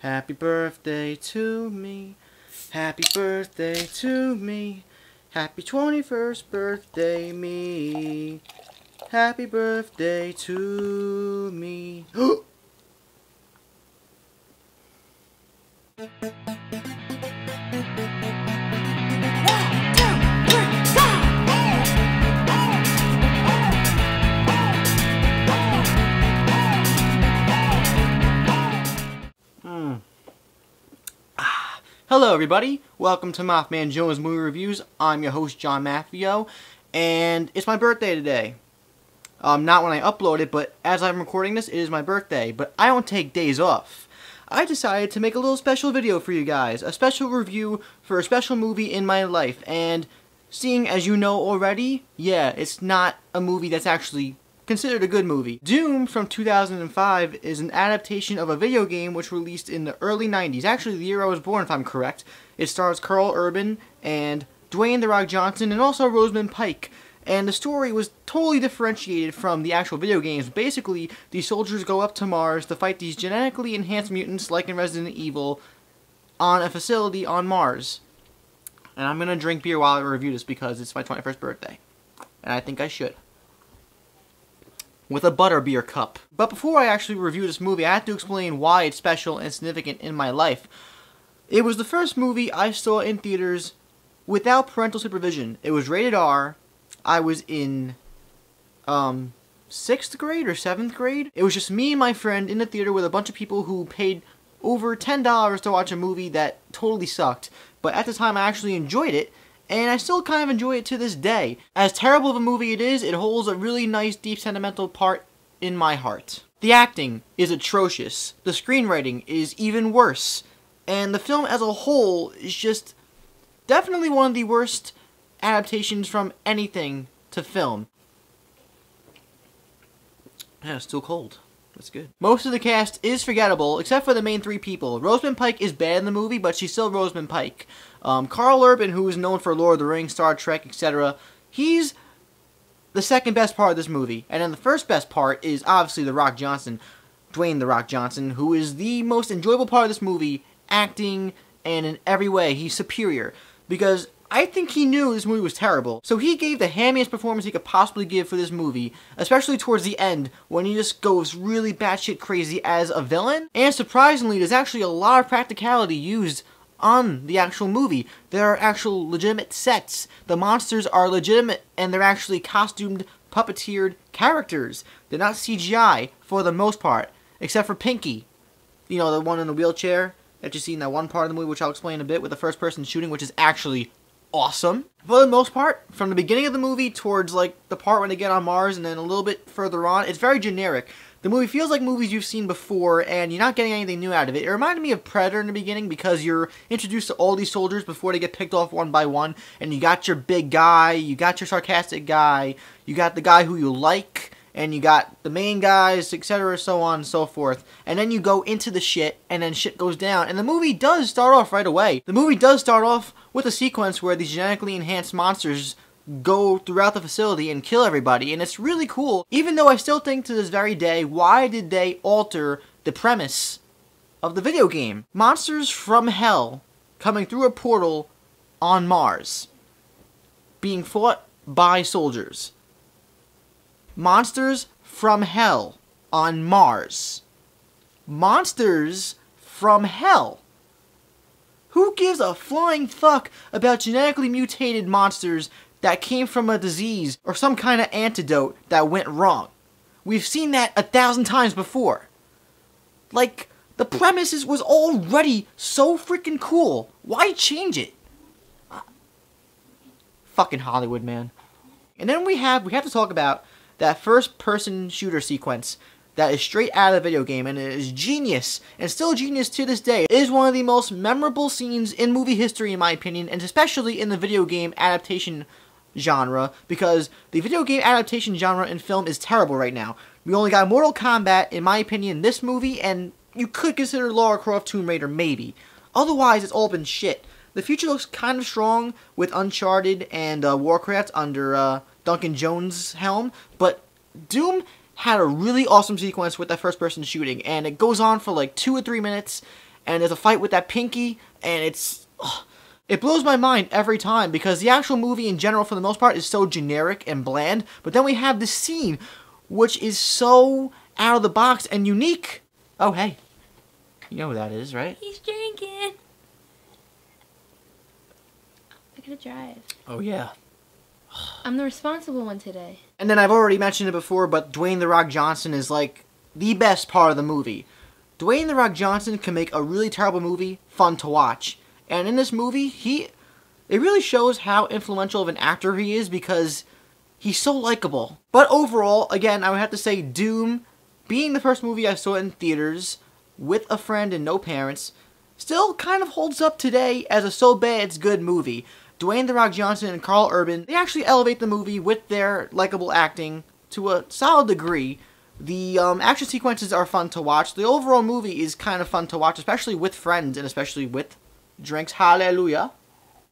Happy birthday to me. Happy birthday to me. Happy 21st birthday me. Happy birthday to me. Hello everybody, welcome to MaffmanJones Movie Reviews. I'm your host John Maffio, and it's my birthday today. Not when I upload it, but as I'm recording this, it is my birthday. But I don't take days off. I decided to make a little special video for you guys, a special review for a special movie in my life. And seeing as you know already, yeah, it's not a movie that's actually considered a good movie. Doom from 2005 is an adaptation of a video game which released in the early 90s. Actually, the year I was born, if I'm correct. It stars Carl Urban and Dwayne "The Rock" Johnson and also Rosamund Pike. And the story was totally differentiated from the actual video games. Basically, these soldiers go up to Mars to fight these genetically enhanced mutants, like in Resident Evil, on a facility on Mars. And I'm gonna drink beer while I review this because it's my 21st birthday. And I think I should. With a butterbeer cup. But before I actually review this movie, I have to explain why it's special and significant in my life. It was the first movie I saw in theaters without parental supervision. It was rated R. I was in 6th grade or 7th grade. It was just me and my friend in the theater with a bunch of people who paid over $10 to watch a movie that totally sucked. But at the time I actually enjoyed it. And I still kind of enjoy it to this day. As terrible of a movie it is, it holds a really nice, deep, sentimental part in my heart. The acting is atrocious. The screenwriting is even worse. And the film as a whole is just definitely one of the worst adaptations from anything to film. Yeah, it's still cold. That's good. Most of the cast is forgettable, except for the main three people. Rosamund Pike is bad in the movie, but she's still Rosamund Pike. Carl Urban, who is known for Lord of the Rings, Star Trek, etc., he's the second best part of this movie. And then the first best part is obviously The Rock Johnson, Dwayne "The Rock" Johnson, who is the most enjoyable part of this movie, acting, and in every way, he's superior. Because I think he knew this movie was terrible, so he gave the hammiest performance he could possibly give for this movie, especially towards the end, when he just goes really batshit crazy as a villain. And surprisingly, there's actually a lot of practicality used on the actual movie. There are actual legitimate sets. The monsters are legitimate, and they're actually costumed, puppeteered characters. They're not CGI, for the most part, except for Pinky. You know, the one in the wheelchair that you see in that one part of the movie, which I'll explain in a bit, with the first person shooting, which is actually awesome. For the most part, from the beginning of the movie towards like the part when they get on Mars and then a little bit further on, it's very generic. The movie feels like movies you've seen before and you're not getting anything new out of it. It reminded me of Predator in the beginning because you're introduced to all these soldiers before they get picked off one by one, and you got your big guy, you got your sarcastic guy, you got the guy who you like, and you got the main guys, etc., so on and so forth. And then you go into the shit, and then shit goes down. And the movie does start off right away. The movie does start off with a sequence where these genetically enhanced monsters go throughout the facility and kill everybody. And it's really cool. Even though I still think to this very day, why did they alter the premise of the video game? Monsters from hell coming through a portal on Mars, being fought by soldiers. Monsters from hell on Mars. Monsters from hell. Who gives a flying fuck about genetically mutated monsters that came from a disease or some kind of antidote that went wrong? We've seen that 1,000 times before. Like, the premises was already so freaking cool. Why change it? Fucking Hollywood, man. And then we have to talk about that first-person shooter sequence that is straight out of the video game, and it is genius, and still genius to this day. It is one of the most memorable scenes in movie history, in my opinion, and especially in the video game adaptation genre, because the video game adaptation genre in film is terrible right now. We only got Mortal Kombat, in my opinion, this movie, and you could consider Lara Croft Tomb Raider, maybe. Otherwise, it's all been shit. The future looks kind of strong with Uncharted and Warcraft under Duncan Jones' helm, but Doom had a really awesome sequence with that first-person shooting, and it goes on for like 2 or 3 minutes, and there's a fight with that Pinky, and it blows my mind every time, because the actual movie in general, for the most part, is so generic and bland, but then we have this scene, which is so out of the box and unique. Oh, hey. You know who that is, right? He's drinking. I gotta drive. Oh, yeah. I'm the responsible one today. And then I've already mentioned it before, but Dwayne "The Rock" Johnson is like the best part of the movie. Dwayne "The Rock" Johnson can make a really terrible movie fun to watch. And in this movie, it really shows how influential of an actor he is, because he's so likable. But overall, again, I would have to say Doom, being the first movie I saw in theaters with a friend and no parents, still kind of holds up today as a so bad it's good movie. Dwayne "The Rock" Johnson and Karl Urban, they actually elevate the movie with their likable acting to a solid degree. The action sequences are fun to watch. The overall movie is kind of fun to watch, especially with friends and especially with drinks. Hallelujah.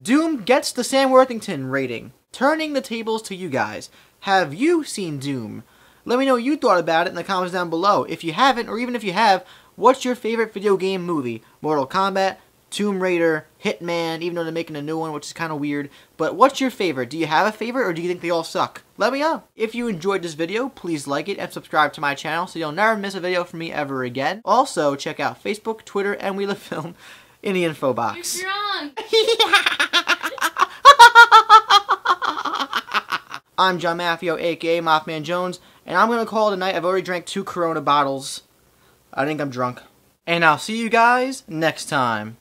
Doom gets the Sam Worthington rating. Turning the tables to you guys. Have you seen Doom? Let me know what you thought about it in the comments down below. If you haven't, or even if you have, what's your favorite video game movie? Mortal Kombat, Tomb Raider, Hitman, even though they're making a new one, which is kind of weird. But what's your favorite? Do you have a favorite, or do you think they all suck? Let me know. If you enjoyed this video, please like it and subscribe to my channel so you'll never miss a video from me ever again. Also, check out Facebook, Twitter, and Wheel of Film in the info box. You're drunk. I'm John Maffio, aka MaffmanJones, and I'm gonna call it a night. I've already drank 2 Corona bottles. I think I'm drunk. And I'll see you guys next time.